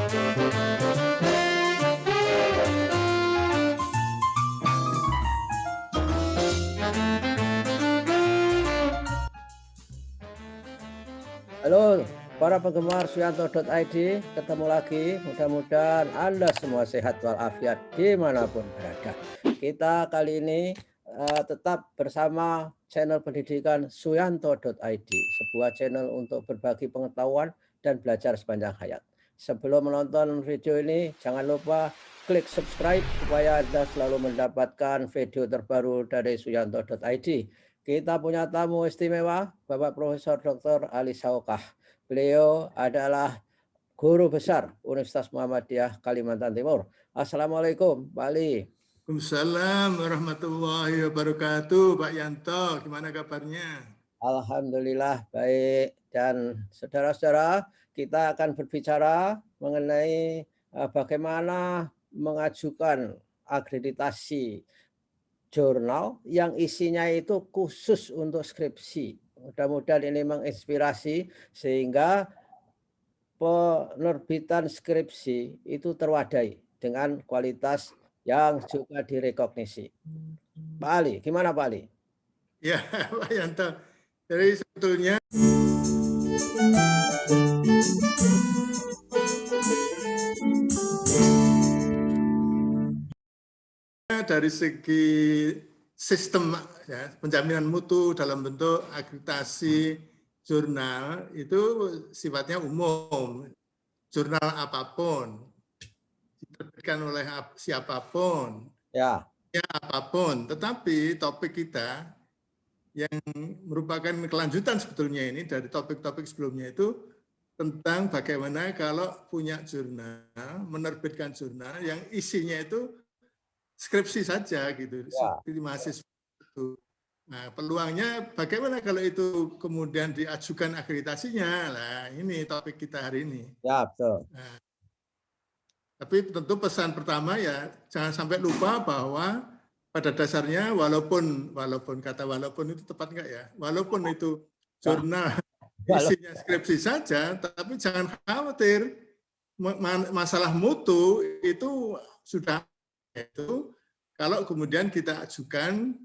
Halo para penggemar Suyanto.id, ketemu lagi. Mudah-mudahan Anda semua sehat walafiat dimanapun berada. Kita kali ini tetap bersama channel pendidikan Suyanto.id, sebuah channel untuk berbagi pengetahuan dan belajar sepanjang hayat. Sebelum menonton video ini, jangan lupa klik subscribe supaya Anda selalu mendapatkan video terbaru dari Suyanto.id. Kita punya tamu istimewa, Bapak Profesor Dr. Ali Saukah. Beliau adalah guru besar Universitas Muhammadiyah Kalimantan Timur. Assalamualaikum, Pak Ali. Waalaikumsalam warahmatullahi wabarakatuh, Pak Yanto. Gimana kabarnya? Alhamdulillah baik. Dan saudara-saudara, kita akan berbicara mengenai bagaimana mengajukan akreditasi jurnal yang isinya itu khusus untuk skripsi. Mudah-mudahan ini menginspirasi sehingga penerbitan skripsi itu terwadai dengan kualitas yang juga direkognisi. Pak Ali, gimana Pak Ali? Ya, Pak Yanto. Jadi sebetulnya dari segi sistem ya, penjaminan mutu dalam bentuk akreditasi jurnal itu sifatnya umum. Jurnal apapun diterbitkan oleh siapapun, ya apapun. Tetapi topik kita yang merupakan kelanjutan sebetulnya ini dari topik-topik sebelumnya itu tentang bagaimana kalau punya jurnal, menerbitkan jurnal yang isinya itu skripsi saja gitu, seperti mahasiswa itu. Nah, peluangnya bagaimana kalau itu kemudian diajukan akreditasinya? Nah, ini topik kita hari ini. Ya, betul. Nah, tapi tentu pesan pertama ya jangan sampai lupa bahwa pada dasarnya walaupun itu tepat enggak ya? Walaupun itu jurnal isinya skripsi saja, tapi jangan khawatir masalah mutu itu sudah itu kalau kemudian kita ajukan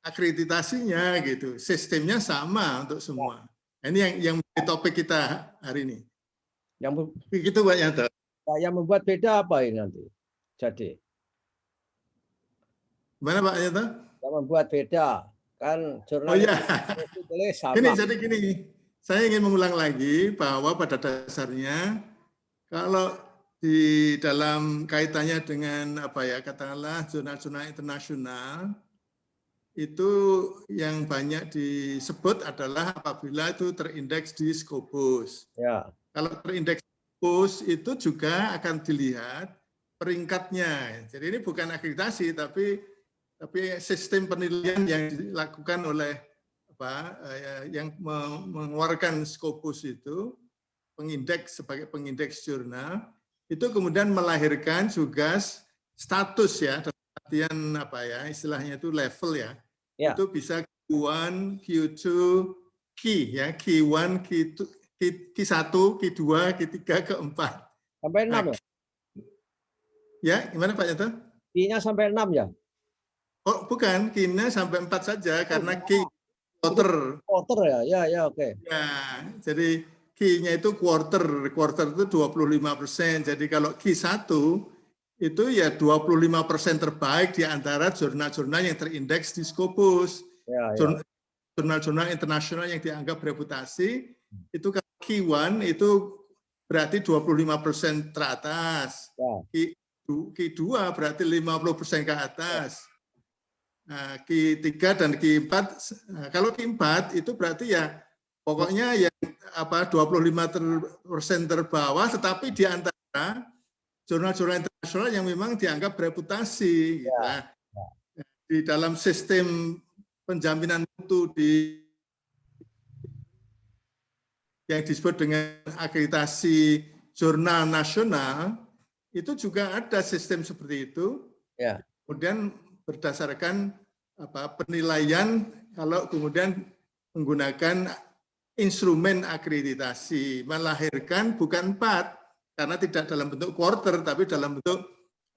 akreditasinya gitu, sistemnya sama untuk semua. Ini yang menjadi topik kita hari ini. Yang begitu Pak Yanto. Yang membuat beda apa ini nanti? Jadi gimana Pak Yanto? Yang membuat beda kan jurnal. Oh ya. Sama. Gini, saya ingin mengulang lagi bahwa pada dasarnya kalau di dalam kaitannya dengan apa ya katakanlah jurnal-jurnal internasional itu yang banyak disebut adalah apabila itu terindeks di Scopus. Ya. Kalau terindeks Scopus itu juga akan dilihat peringkatnya. Jadi ini bukan akreditasi tapi sistem penilaian yang dilakukan oleh yang mengeluarkan Scopus itu pengindeks sebagai pengindeks jurnal itu kemudian melahirkan juga status ya dalam artian apa ya istilahnya itu level ya. Itu bisa Q1, Q2, Q ya, Q1, Q1, Q2, Q3, Q4 sampai 6 ya? Ya, gimana Pak Yanto? Q-nya sampai 6 ya? Oh, bukan, Q-nya sampai 4 saja karena Q quarter. Quarter ya, oke. Ya, jadi Q-nya itu quarter itu 25%. Jadi kalau Q1 itu ya 25% terbaik di antara jurnal-jurnal yang terindeks di Scopus. Jurnal-jurnal internasional yang dianggap bereputasi, itu kalau Q1 itu berarti 25% teratas. Q2 berarti 50% ke atas. Nah, Q3 dan Q4, kalau Q4 itu berarti ya pokoknya yang 25% terbawah, tetapi di antara jurnal-jurnal internasional yang memang dianggap bereputasi. Gitu. Di dalam sistem penjaminan mutu yang disebut dengan akreditasi jurnal nasional, itu juga ada sistem seperti itu. Kemudian berdasarkan penilaian kalau kemudian menggunakan instrumen akreditasi melahirkan bukan 4 karena tidak dalam bentuk quarter tapi dalam bentuk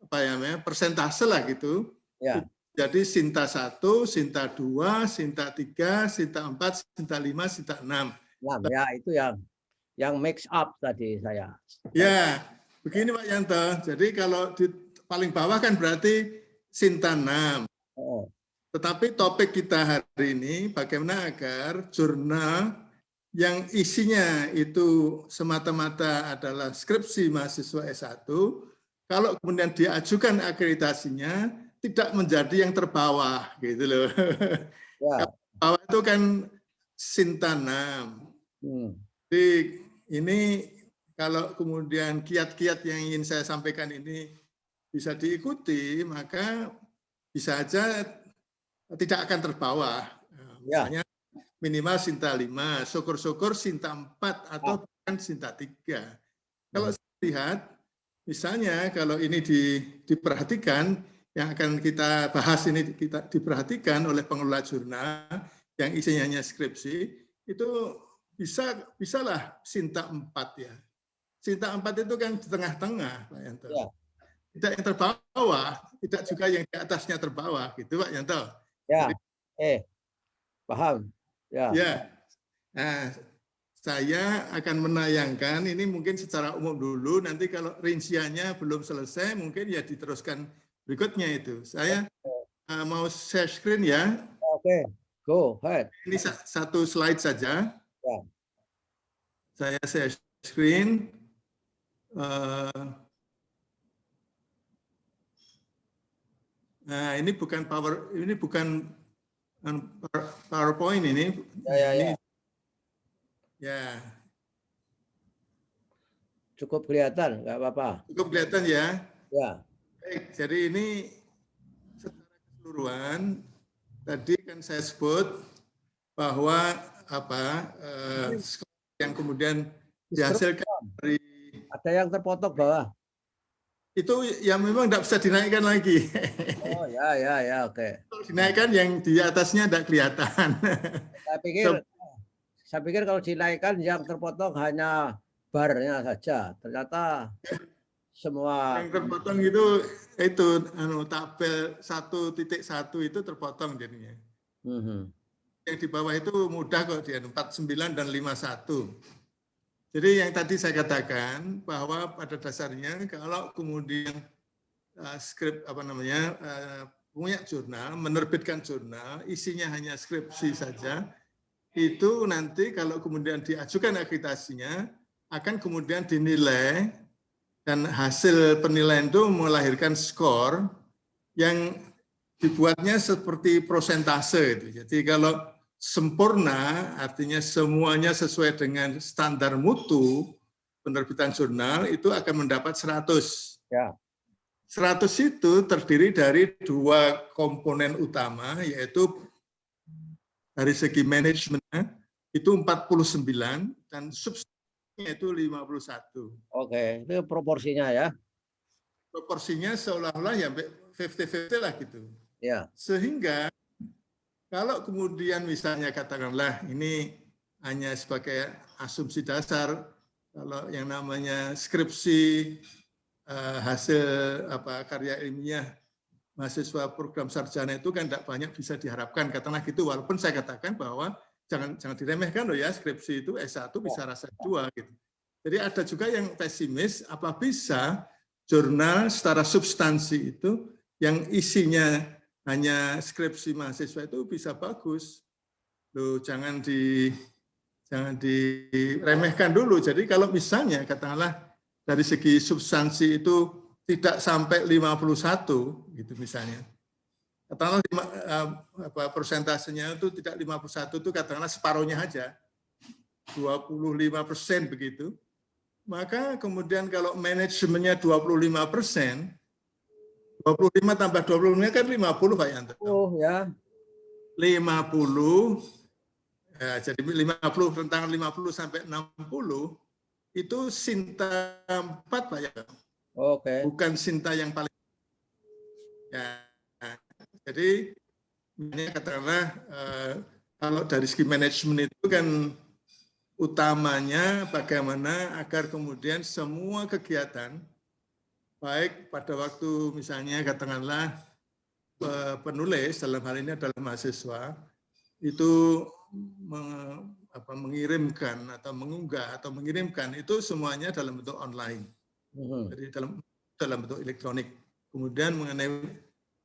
apa ya namanya persentase lah gitu. Ya. Jadi Sinta 1, Sinta 2, Sinta 3, Sinta 4, Sinta 5, Sinta 6. Ya, itu yang mix up tadi saya. Ya, begini Pak Yanto. Jadi kalau di paling bawah kan berarti Sinta 6. Oh. Tetapi topik kita hari ini bagaimana agar jurnal yang isinya itu semata-mata adalah skripsi mahasiswa S1, kalau kemudian diajukan akreditasinya tidak menjadi yang terbawah gitu loh. Ya. Bawah itu kan Sinta 6. Jadi ini kalau kemudian kiat-kiat yang ingin saya sampaikan ini bisa diikuti, maka bisa aja tidak akan terbawa. Misalnya minimal Sinta 5, syukur-syukur Sinta 4 atau bahkan Sinta 3. Kalau saya lihat, misalnya kalau ini diperhatikan, yang akan kita bahas ini kita diperhatikan oleh pengelola jurnal yang isinya hanya skripsi, itu bisalah Sinta 4 ya. Sinta 4 itu kan di tengah-tengah, Pak Yanto. Ya. Tidak yang terbawah, tidak juga yang di atasnya terbawah, gitu Pak Yanto. Ya, paham. Ya. Ya. Nah, saya akan menayangkan ini mungkin secara umum dulu, nanti kalau rinciannya belum selesai, mungkin ya diteruskan berikutnya itu. Saya mau share screen ya. Oke, go ahead. Ini satu slide saja. Ya. Saya share screen. Nah, ini bukan PowerPoint ini. Ya. Ya. Cukup kelihatan, nggak apa-apa. Cukup kelihatan ya. Ya. Baik, jadi ini secara keseluruhan tadi kan saya sebut bahwa yang kemudian dihasilkan dari ada yang terpotong bawah. Itu yang memang tidak bisa dinaikkan lagi. Oh ya, oke. Dinaikkan yang di atasnya tidak kelihatan. Saya pikir kalau dinaikkan yang terpotong hanya barnya saja. Ternyata semua yang terpotong itu tabel 1.1 itu terpotong jadinya. Yang di bawah itu mudah kok, dia 49 dan 51. Jadi yang tadi saya katakan bahwa pada dasarnya kalau kemudian punya jurnal, menerbitkan jurnal, isinya hanya skripsi saja, itu nanti kalau kemudian diajukan akreditasinya akan kemudian dinilai dan hasil penilaian itu melahirkan skor yang dibuatnya seperti prosentase. Jadi kalau sempurna, artinya semuanya sesuai dengan standar mutu penerbitan jurnal, itu akan mendapat 100. Ya. 100 itu terdiri dari 2 komponen utama, yaitu dari segi manajemennya itu 49 dan substansinya itu 51. Oke, itu proporsinya ya. Proporsinya seolah-olah ya 50-50 lah gitu. Ya. Sehingga kalau kemudian misalnya katakanlah ini hanya sebagai asumsi dasar, kalau yang namanya skripsi hasil karya ilmiah mahasiswa program sarjana itu kan tidak banyak bisa diharapkan, katakanlah gitu. Walaupun saya katakan bahwa jangan diremehkan loh ya, skripsi itu S1 bisa rasa 2 gitu. Jadi ada juga yang pesimis, apa bisa jurnal secara substansi itu yang isinya hanya skripsi mahasiswa itu bisa bagus. Loh, jangan diremehkan dulu. Jadi kalau misalnya katakanlah dari segi substansi itu tidak sampai 51 gitu misalnya. Katakanlah persentasenya itu tidak 51 itu katakanlah separuhnya aja. 25% begitu. Maka kemudian kalau manajemennya 25%, 25 tambah 25 kan 50 Pak Yanto. Oh ya. 50, ya, jadi 50 tentang 50 sampai 60 itu Sinta 4 Pak Yanto. Oke. Bukan Sinta yang paling. Ya, jadi ini katakanlah kalau dari segi manajemen itu kan utamanya bagaimana agar kemudian semua kegiatan, baik pada waktu misalnya katakanlah penulis, dalam hal ini adalah mahasiswa, itu mengirimkan atau mengunggah atau mengirimkan itu semuanya dalam bentuk online, jadi dalam bentuk elektronik. Kemudian mengenai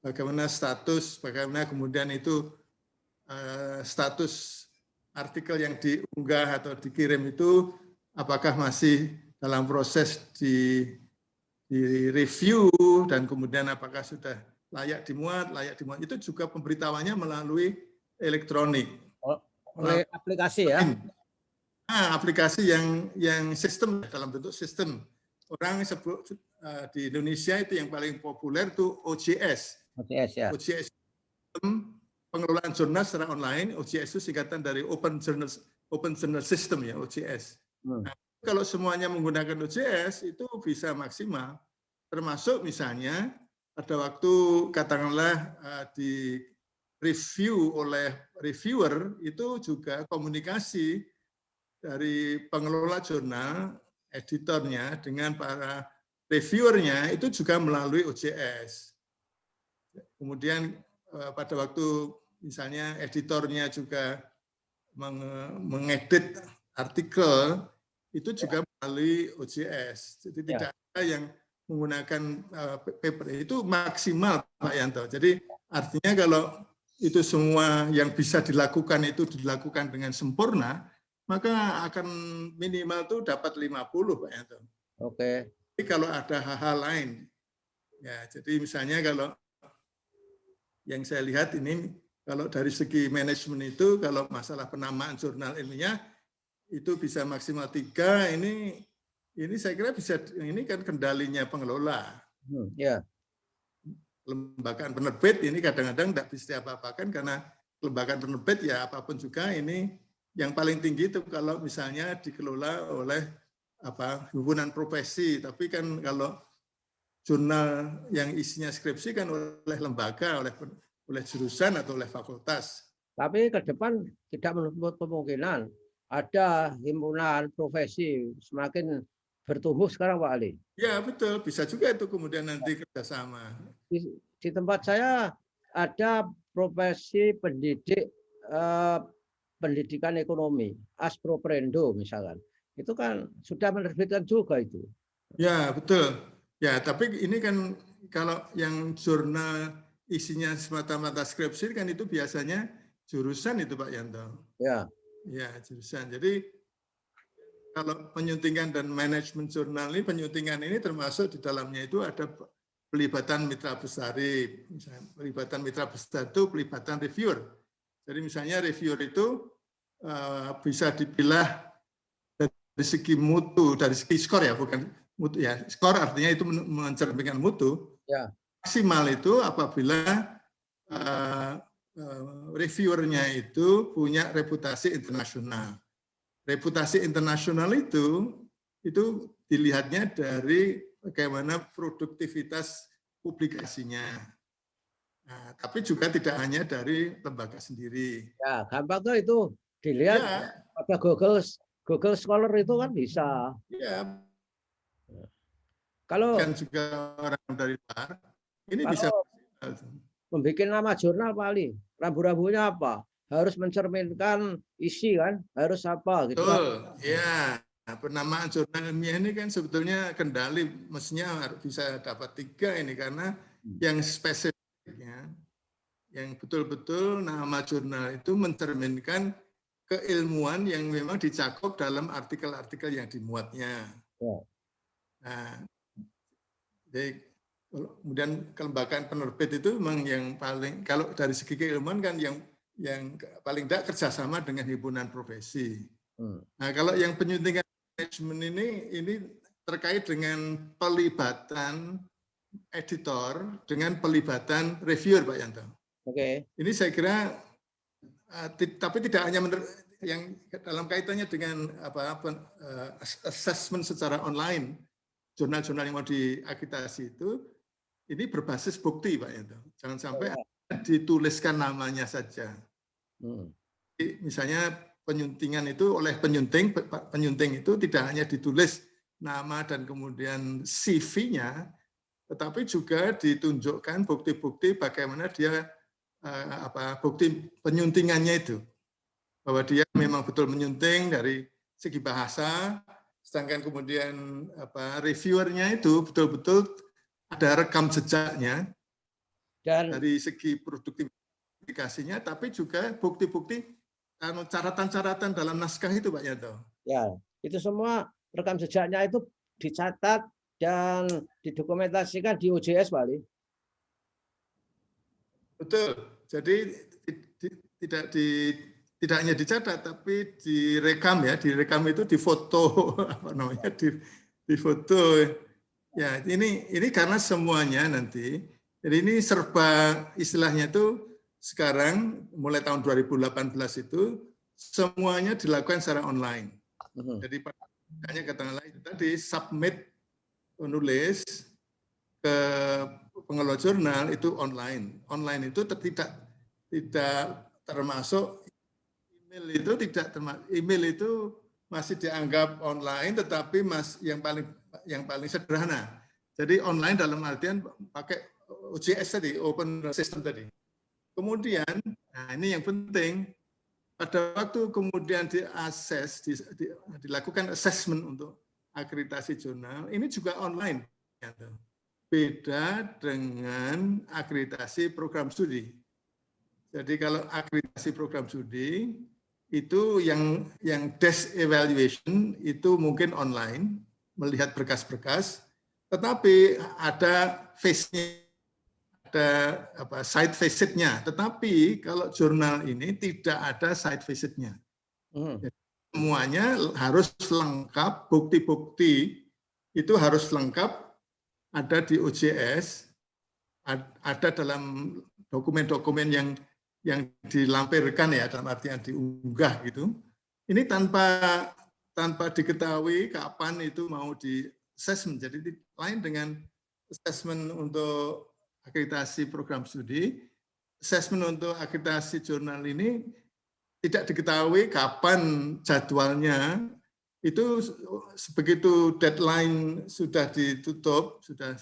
bagaimana status, bagaimana kemudian itu status artikel yang diunggah atau dikirim itu apakah masih dalam proses di review dan kemudian apakah sudah layak dimuat, itu juga pemberitahuannya melalui elektronik. Oleh aplikasi ya? Aplikasi yang sistem, dalam bentuk sistem. Orang sebut di Indonesia itu yang paling populer itu OJS. OJS ya. OJS pengelolaan jurnal secara online. OJS itu singkatan dari Open Journal System ya, OJS. Nah, kalau semuanya menggunakan OJS itu bisa maksimal. Termasuk misalnya pada waktu katakanlah di review oleh reviewer itu juga komunikasi dari pengelola jurnal, editornya dengan para reviewernya itu juga melalui OJS. Kemudian pada waktu misalnya editornya juga mengedit artikel itu juga melalui OJS. Jadi tidak ada yang menggunakan paper, itu maksimal Pak Yanto. Jadi artinya kalau itu semua yang bisa dilakukan itu dilakukan dengan sempurna, maka akan minimal tuh dapat 50 Pak Yanto. Oke. Jadi kalau ada hal-hal lain, ya jadi misalnya kalau yang saya lihat ini, kalau dari segi manajemen itu, kalau masalah penamaan jurnal ilmiah itu bisa maksimal 3, ini saya kira bisa, ini kan kendalinya pengelola. Ya. Lembagaan penerbit ini kadang-kadang tidak bisa apa-apakan karena lembagaan penerbit ya apapun juga ini yang paling tinggi itu kalau misalnya dikelola oleh himpunan profesi, tapi kan kalau jurnal yang isinya skripsi kan oleh lembaga, oleh jurusan atau oleh fakultas. Tapi ke depan tidak menutup kemungkinan ada himpunan profesi semakin bertumbuh sekarang Pak Ali. Ya betul, bisa juga itu kemudian nanti kerjasama. Di tempat saya ada profesi pendidik pendidikan ekonomi, Asproprendo misalkan. Itu kan sudah menerbitkan juga itu. Ya betul. Ya tapi ini kan kalau yang jurnal isinya semata-mata skripsi kan itu biasanya jurusan itu Pak Yanto. Ya. Ya jurusan. Jadi kalau penyuntingan dan manajemen jurnal ini, penyuntingan ini termasuk di dalamnya itu ada pelibatan mitra besari. Misalnya, pelibatan mitra besar itu pelibatan reviewer. Jadi misalnya reviewer itu bisa dipilah dari segi mutu, dari segi skor ya, bukan mutu ya. Skor artinya itu mencerminkan mutu. Ya. Maksimal itu apabila reviewernya itu punya reputasi internasional. Reputasi internasional itu dilihatnya dari bagaimana produktivitas publikasinya. Nah, tapi juga tidak hanya dari lembaga sendiri. Ya, gampang tuh itu dilihat ya. Pada Google Scholar itu kan bisa. Ya. Kalau kan juga orang dari luar, ini bisa membuat nama jurnal Pak Ali, rambu-rambunya apa? Harus mencerminkan isi kan, harus apa gitu. Betul, ya. Penamaan jurnal ilmiah ini kan sebetulnya kendali, mestinya bisa dapat 3 ini karena yang spesifiknya, yang betul-betul nama jurnal itu mencerminkan keilmuan yang memang dicakup dalam artikel-artikel yang dimuatnya. Nah, jadi kemudian kelembagaan penerbit itu memang yang paling, kalau dari segi keilmuan kan yang paling tidak kerjasama dengan himpunan profesi. Nah, kalau yang penyuntingan manajemen ini terkait dengan pelibatan editor dengan pelibatan reviewer, Pak Yanto. Oke. Ini saya kira, tapi tidak hanya yang dalam kaitannya dengan assessment secara online, jurnal-jurnal yang mau diakreditasi itu, ini berbasis bukti, Pak Yanto. Jangan sampai dituliskan namanya saja. Misalnya penyuntingan itu oleh penyunting itu tidak hanya ditulis nama dan kemudian CV-nya, tetapi juga ditunjukkan bukti-bukti bagaimana dia bukti penyuntingannya itu, bahwa dia memang betul menyunting dari segi bahasa, sedangkan kemudian reviewernya itu betul-betul ada rekam jejaknya Dan dari segi produktivitasnya, tapi juga bukti-bukti catatan-catatan dalam naskah itu, Pak Yanto. ya, itu semua rekam jejaknya itu dicatat dan didokumentasikan di OJS, Pak Ali. Betul. Jadi tidak hanya dicatat, tapi direkam ya. Direkam itu difoto, apa namanya? Difoto. Ya, ini karena semuanya nanti. Jadi ini serba istilahnya itu sekarang mulai tahun 2018 itu semuanya dilakukan secara online. Jadi hanya katakanlah itu tadi submit menulis ke pengelola jurnal itu online. Online itu tidak termasuk email, itu tidak termasuk email, itu masih dianggap online, tetapi yang paling sederhana. Jadi online dalam artian pakai OJS tadi, open system tadi. Kemudian, nah ini yang penting, pada waktu kemudian dilakukan assessment untuk akreditasi jurnal, ini juga online. Beda dengan akreditasi program studi. Jadi kalau akreditasi program studi, itu yang desk evaluation itu mungkin online, melihat berkas-berkas, tetapi ada face-nya, ada site visit-nya. Tetapi kalau jurnal ini tidak ada site visit-nya. Semuanya harus lengkap, bukti-bukti itu harus lengkap, ada di OJS, ada dalam dokumen-dokumen yang dilampirkan ya, dalam artian diunggah gitu. Ini tanpa diketahui kapan itu mau di assessment. Jadi lain dengan assessment untuk akreditasi program studi, assessment untuk akreditasi jurnal ini tidak diketahui kapan jadwalnya. Itu begitu deadline sudah ditutup, sudah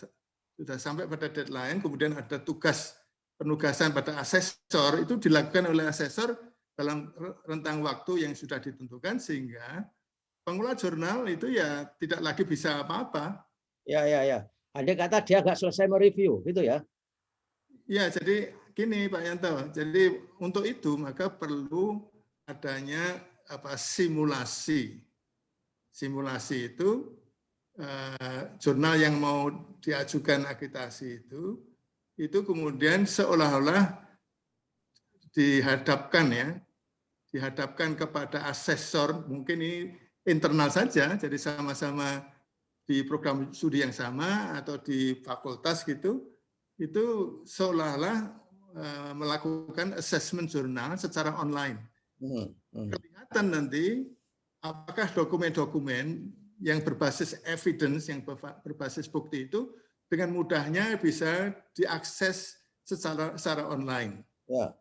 sampai pada deadline, kemudian ada penugasan pada asesor, itu dilakukan oleh asesor dalam rentang waktu yang sudah ditentukan, sehingga pengelola jurnal itu ya tidak lagi bisa apa-apa. Ya. Andai kata dia nggak selesai mereview, gitu ya? Ya, jadi gini Pak Yanto, jadi untuk itu maka perlu adanya simulasi. Simulasi itu jurnal yang mau diajukan akreditasi itu kemudian seolah-olah dihadapkan kepada asesor, mungkin ini internal saja, jadi sama-sama di program studi yang sama atau di fakultas gitu, itu seolah-olah melakukan assessment jurnal secara online. Kelihatan nanti apakah dokumen-dokumen yang berbasis evidence, yang berbasis bukti itu dengan mudahnya bisa diakses secara online. Ya.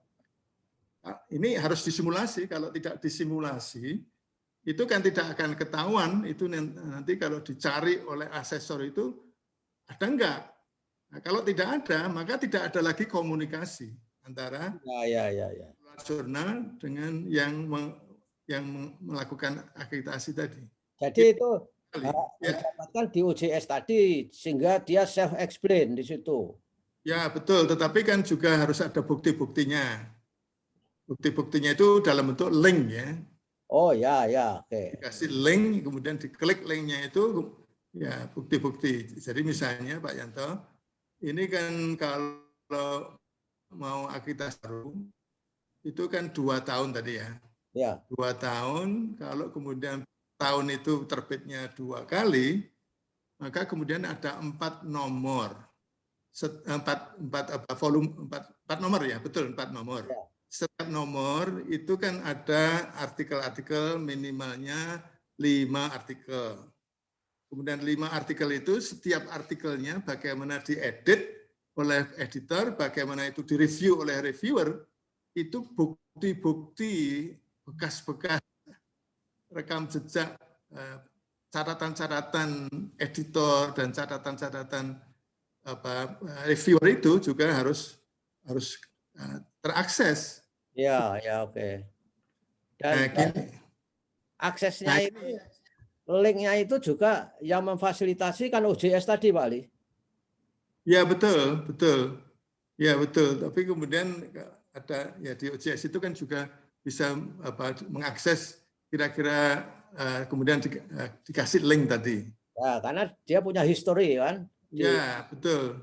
Ini harus disimulasi. Kalau tidak disimulasi, itu kan tidak akan ketahuan. Itu nanti kalau dicari oleh asesor itu ada enggak. Nah, kalau tidak ada, maka tidak ada lagi komunikasi antara jurnal dengan yang melakukan akreditasi tadi. Jadi itu didapatkan di OJS tadi, sehingga dia self-explain di situ. Ya, betul. Tetapi kan juga harus ada bukti-buktinya. Bukti-buktinya itu dalam bentuk link ya. Oh ya, oke. Dikasih link, kemudian diklik linknya itu, ya bukti-bukti. Jadi misalnya Pak Yanto, ini kan kalau mau akreditasi baru, itu kan 2 tahun tadi ya. Ya. 2 tahun, kalau kemudian tahun itu terbitnya 2 kali, maka kemudian ada 4 nomor. 4 nomor ya, betul 4 nomor. Ya. Setiap nomor itu kan ada artikel-artikel, minimalnya 5 artikel. Kemudian 5 artikel itu, setiap artikelnya bagaimana diedit oleh editor, bagaimana itu direview oleh reviewer, itu bukti-bukti bekas-bekas rekam jejak catatan-catatan editor dan catatan-catatan reviewer itu juga harus terakses. Ya, ya, oke. Nah, Dan aksesnya nah, itu, linknya itu juga yang memfasilitasi kan OJS tadi, Pak Ali. ya betul, betul. Ya betul. Tapi kemudian ada ya di OJS itu kan juga bisa mengakses kira-kira kemudian dikasih link tadi. Ya, karena dia punya history kan. Ya betul.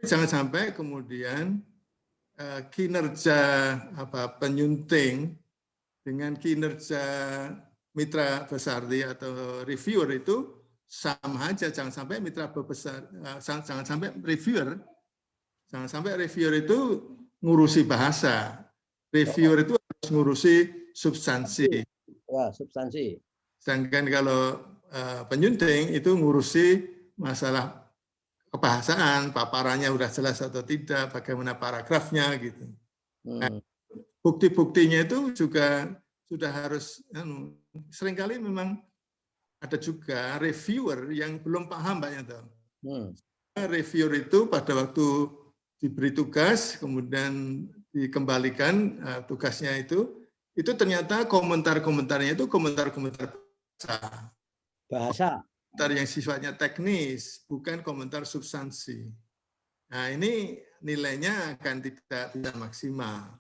Jangan sampai kemudian kinerja penyunting dengan kinerja mitra besardi atau reviewer itu sama aja. Jangan sampai mitra besar, jangan sampai reviewer itu ngurusi bahasa. Reviewer itu harus ngurusi substansi. Ya, substansi. Sedangkan kalau penyunting itu ngurusi masalah kebahasaan, paparannya udah jelas atau tidak, bagaimana paragrafnya gitu. Nah, bukti-buktinya itu juga sudah harus, seringkali memang ada juga reviewer yang belum paham Pak Yanto. Reviewer itu pada waktu diberi tugas, kemudian dikembalikan tugasnya itu ternyata komentar-komentarnya itu komentar-komentar bahasa. Komentar yang sifatnya teknis, bukan komentar substansi. Nah ini nilainya akan tidak bisa maksimal.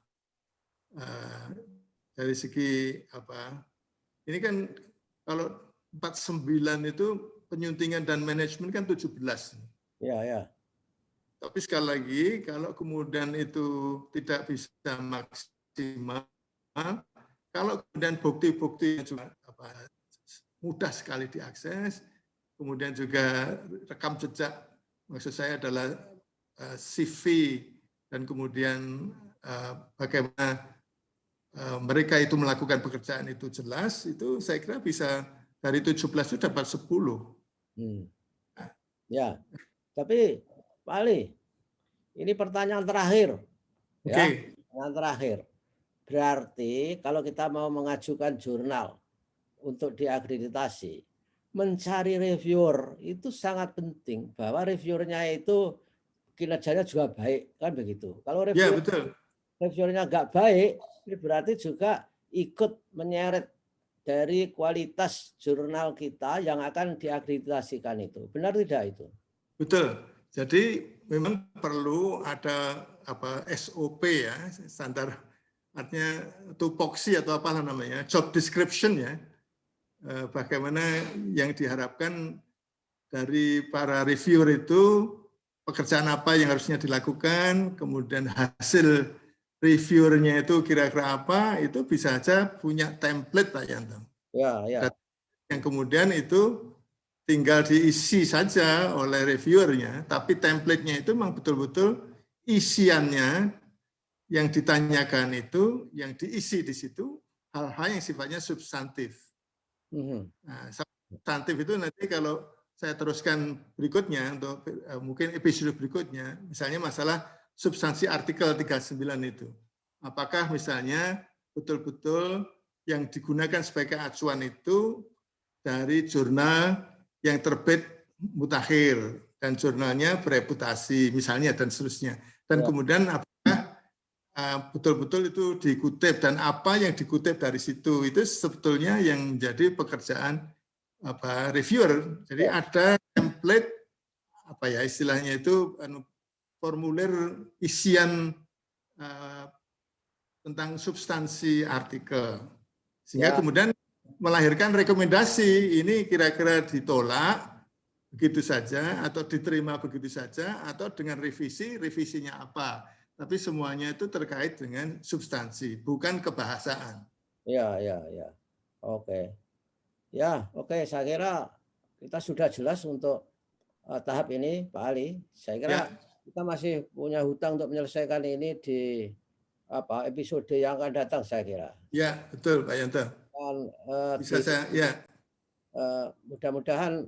Dari segi ini kan kalau 49 itu penyuntingan dan manajemen kan 17. Ya, ya. Tapi sekali lagi kalau kemudian itu tidak bisa maksimal, kalau kemudian bukti-bukti juga mudah sekali diakses, kemudian juga rekam jejak, maksud saya adalah CV dan kemudian bagaimana mereka itu melakukan pekerjaan itu jelas, itu saya kira bisa dari 17 itu dapat 10. Ya, tapi Pak Ali, ini pertanyaan terakhir. Ya, pertanyaan terakhir. Berarti kalau kita mau mengajukan jurnal untuk diakreditasi, mencari reviewer itu sangat penting, bahwa reviewernya itu kinerjanya juga baik, kan begitu. Kalau reviewernya nggak baik, berarti juga ikut menyeret dari kualitas jurnal kita yang akan diakreditasikan itu. Benar tidak itu? Betul. Jadi memang perlu ada SOP ya, standar, artinya tupoksi atau apalah namanya, job description ya. Bagaimana yang diharapkan dari para reviewer itu, pekerjaan apa yang harusnya dilakukan, kemudian hasil reviewernya itu kira-kira apa, itu bisa saja punya template Pak Yanto. Ya, ya. Yang kemudian itu tinggal diisi saja oleh reviewernya, tapi template-nya itu memang betul-betul isiannya yang ditanyakan itu, yang diisi di situ, hal-hal yang sifatnya substantif. Nah, substantif itu nanti kalau saya teruskan berikutnya untuk mungkin episode berikutnya, misalnya masalah substansi artikel 39 itu. Apakah misalnya betul-betul yang digunakan sebagai acuan itu dari jurnal yang terbit mutakhir dan jurnalnya bereputasi misalnya dan seterusnya. Dan kemudian apakah betul-betul itu dikutip dan apa yang dikutip dari situ itu sebetulnya yang menjadi pekerjaan reviewer. Jadi ada template istilahnya itu formulir isian tentang substansi artikel, sehingga kemudian melahirkan rekomendasi, ini kira-kira ditolak begitu saja atau diterima begitu saja atau dengan revisinya apa. Tapi semuanya itu terkait dengan substansi, bukan kebahasaan. Ya. Oke. Ya, oke. Saya kira kita sudah jelas untuk tahap ini, Pak Ali. Saya kira kita masih punya hutang untuk menyelesaikan ini di episode yang akan datang, saya kira. Ya, betul Pak Yanto. Bisa saya, mudah-mudahan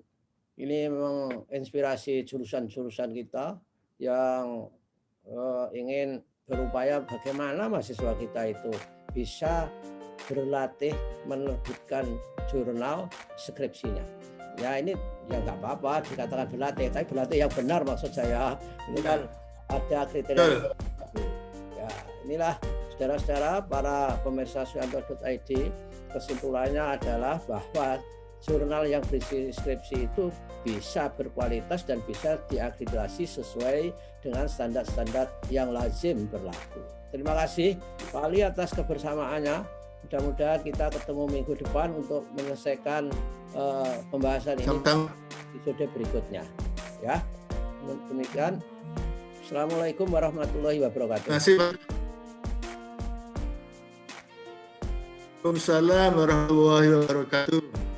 ini memang inspirasi jurusan-jurusan kita yang ingin berupaya bagaimana mahasiswa kita itu bisa berlatih menerbitkan jurnal skripsinya. Ya ini ya nggak apa-apa dikatakan berlatih, tapi berlatih yang benar maksud saya. Ini kan ada kriteria. Ya inilah saudara-saudara para pemirsa suyanto.id, kesimpulannya adalah bahwa jurnal yang berisi skripsi itu bisa berkualitas dan bisa diakreditasi sesuai dengan standar-standar yang lazim berlaku. Terima kasih Pak Ali atas kebersamaannya. Mudah-mudahan kita ketemu minggu depan untuk menyelesaikan pembahasan ini di episode berikutnya. Ya, demikian. Assalamualaikum warahmatullahi wabarakatuh. Terima kasih, Pak. Waalaikumsalam warahmatullahi wabarakatuh.